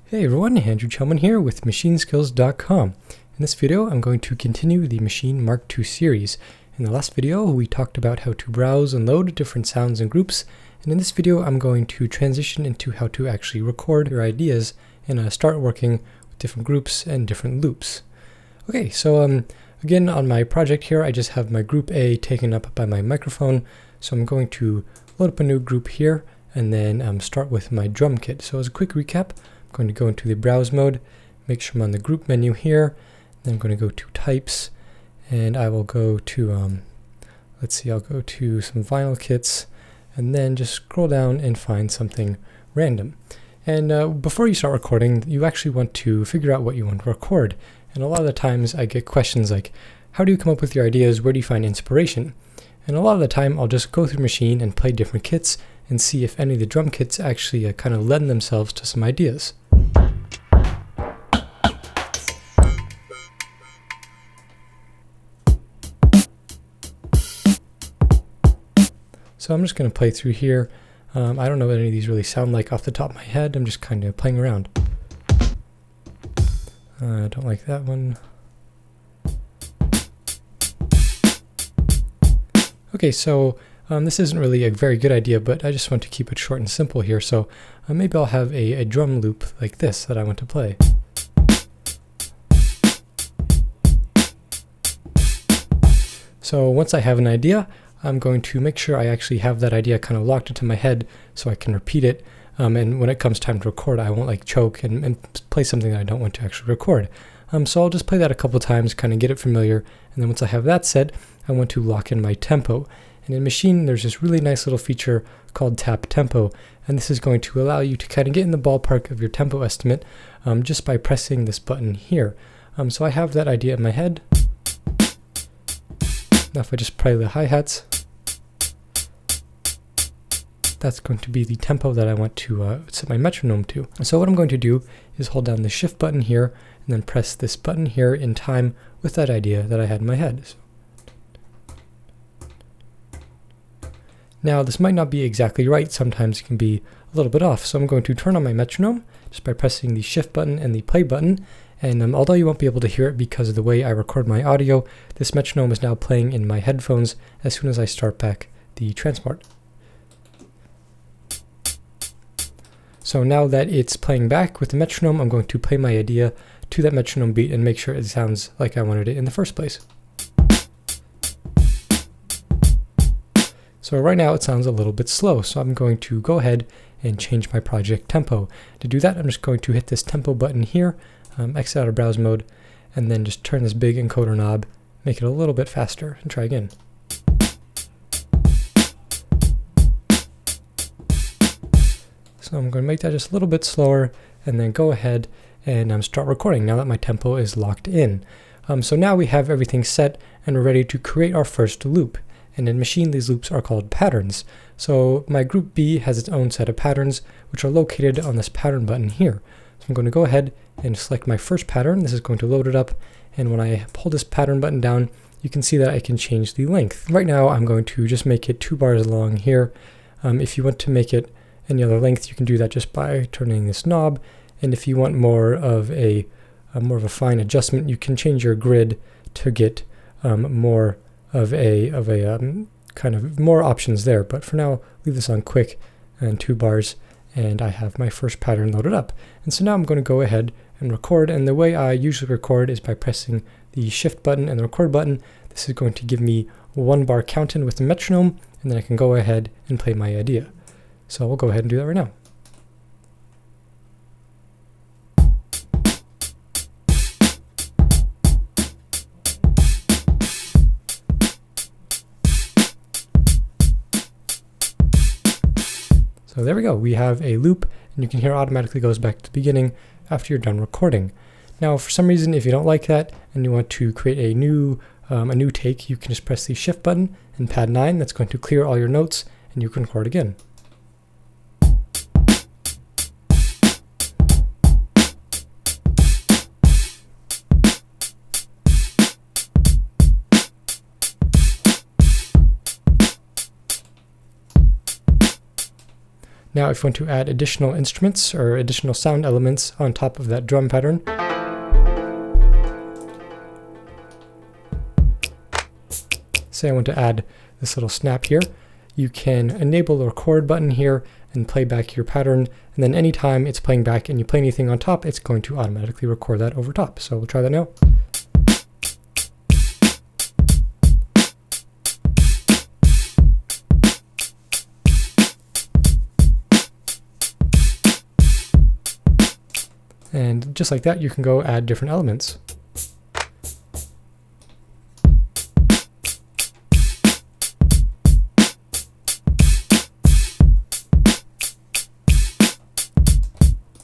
Hey everyone, Andrew Chelman here with MachineSkills.com. In this video, I'm going to continue the Maschine Mark II series. In the last video, we talked about how to browse and load different sounds and groups, and in this video, I'm going to transition into how to actually record your ideas and start working with different groups and different loops. Okay, so again, on my project here, I just have my group A taken up by my microphone, so I'm going to load up a new group here and then start with my drum kit. So as a quick recap, I'm going to go into the browse mode, make sure I'm on the group menu here, then I'm going to go to types, and I will go to, let's see, I'll go to some vinyl kits, and then just scroll down and find something random. And before you start recording, you actually want to figure out what you want to record. And a lot of the times I get questions like, how do you come up with your ideas? Where do you find inspiration? And a lot of the time I'll just go through Maschine and play different kits and see if any of the drum kits actually kind of lend themselves to some ideas. So I'm just going to play through here. I don't know what any of these really sound like off the top of my head. I'm just kind of playing around. I don't like that one. Okay, so this isn't really a very good idea, but I just want to keep it short and simple here. So maybe I'll have a drum loop like this that I want to play. So once I have an idea, I'm going to make sure I actually have that idea kind of locked into my head so I can repeat it. And when it comes time to record, I won't like choke and play something that I don't want to actually record. So I'll just play that a couple times, kind of get it familiar. And then once I have that set, I want to lock in my tempo. And in Maschine, there's this really nice little feature called tap tempo. And this is going to allow you to kind of get in the ballpark of your tempo estimate just by pressing this button here. So I have that idea in my head. Now if I just play the hi-hats, that's going to be the tempo that I want to set my metronome to. So what I'm going to do is hold down the shift button here and then press this button here in time with that idea that I had in my head. So now this might not be exactly right, sometimes it can be a little bit off, so I'm going to turn on my metronome just by pressing the shift button and the play button, and although you won't be able to hear it because of the way I record my audio, this metronome is now playing in my headphones as soon as I start back the transport. So now that it's playing back with the metronome, I'm going to play my idea to that metronome beat and make sure it sounds like I wanted it in the first place. So right now it sounds a little bit slow, so I'm going to go ahead and change my project tempo. To do that, I'm just going to hit this tempo button here, exit out of browse mode, and then just turn this big encoder knob, make it a little bit faster, and try again. So I'm going to make that just a little bit slower, and then go ahead and start recording now that my tempo is locked in. So now we have everything set, and we're ready to create our first loop. And in Maschine, these loops are called patterns. So my group B has its own set of patterns, which are located on this pattern button here. So I'm going to go ahead and select my first pattern. This is going to load it up. And when I pull this pattern button down, you can see that I can change the length. Right now, I'm going to just make it 2 bars long here. If you want to make it any other length, you can do that just by turning this knob. And if you want more of a fine adjustment, you can change your grid to get more of a kind of more options there. But for now, leave this on quick and 2 bars, and I have my first pattern loaded up. And so now I'm going to go ahead and record. And the way I usually record is by pressing the shift button and the record button. This is going to give me 1 bar count in with the metronome, and then I can go ahead and play my idea. So we'll go ahead and do that right now. So there we go, we have a loop, and you can hear it automatically goes back to the beginning after you're done recording. Now for some reason, if you don't like that and you want to create a new take, you can just press the shift button and pad 9. That's going to clear all your notes, and you can record again. Now if you want to add additional instruments or additional sound elements on top of that drum pattern, say I want to add this little snap here, you can enable the record button here and play back your pattern, and then anytime it's playing back and you play anything on top, it's going to automatically record that over top. So we'll try that now. And just like that, you can go add different elements.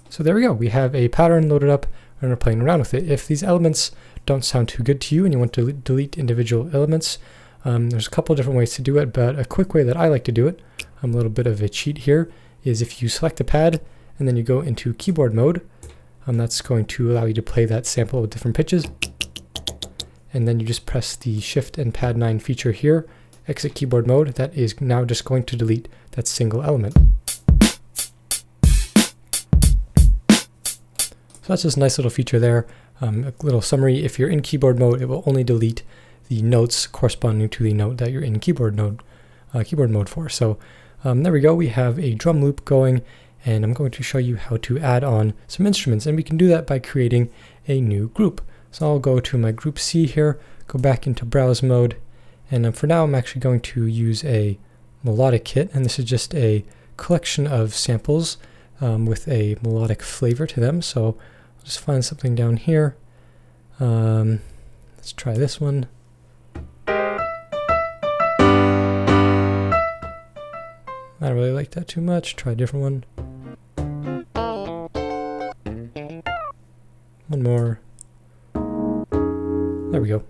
So there we go, we have a pattern loaded up and we're playing around with it. If these elements don't sound too good to you and you want to delete individual elements, there's a couple different ways to do it, but a quick way that I like to do it, a little bit of a cheat here, is if you select a pad and then you go into keyboard mode, that's going to allow you to play that sample with different pitches, and then you just press the Shift and Pad 9 feature here, exit keyboard mode. That is now just going to delete that single element. So that's just a nice little feature there. A little summary: if you're in keyboard mode, it will only delete the notes corresponding to the note that you're in keyboard mode for. So there we go, we have a drum loop going, and I'm going to show you how to add on some instruments, and we can do that by creating a new group. So I'll go to my group C here, go back into browse mode, and for now I'm actually going to use a melodic kit, and this is just a collection of samples with a melodic flavor to them. So I'll just find something down here. Let's try this one. I don't really like that too much. Try a different one. One more. There we go.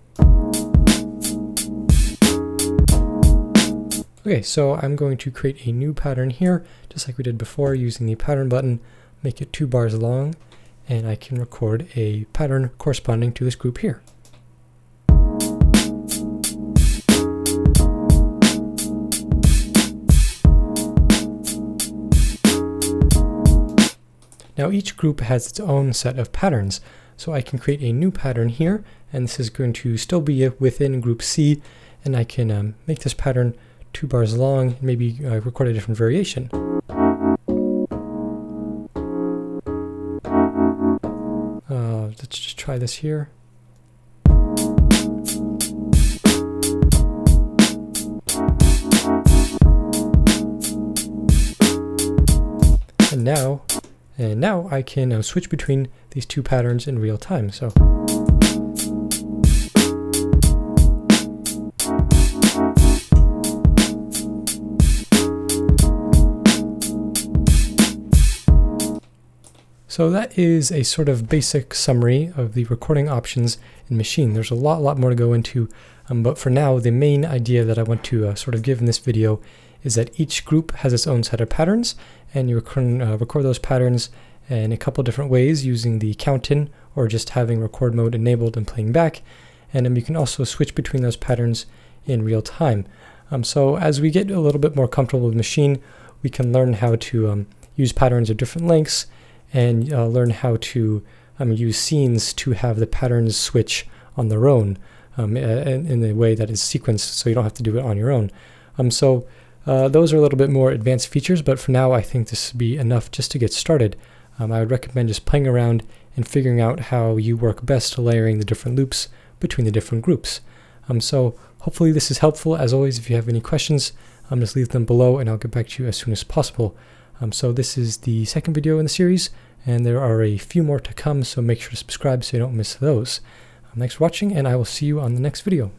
Okay, so I'm going to create a new pattern here, just like we did before, using the pattern button, make it 2 bars long, and I can record a pattern corresponding to this group here. Now each group has its own set of patterns, so I can create a new pattern here, and this is going to still be within group C, and I can make this pattern 2 bars long, and maybe record a different variation. Let's just try this here. And now I can switch between these two patterns in real time. So that is a sort of basic summary of the recording options in Maschine. There's a lot more to go into, but for now the main idea that I want to sort of give in this video is that each group has its own set of patterns, and you can record those patterns in a couple different ways, using the count-in or just having record mode enabled and playing back, and then you can also switch between those patterns in real time. So as we get a little bit more comfortable with Maschine, we can learn how to use patterns of different lengths, and learn how to use scenes to have the patterns switch on their own in a way that is sequenced, so you don't have to do it on your own. Those are a little bit more advanced features, but for now I think this would be enough just to get started. I would recommend just playing around and figuring out how you work best layering the different loops between the different groups. So hopefully this is helpful. As always, if you have any questions, just leave them below and I'll get back to you as soon as possible. So this is the second video in the series, and there are a few more to come, so make sure to subscribe so you don't miss those. Thanks for watching, and I will see you on the next video.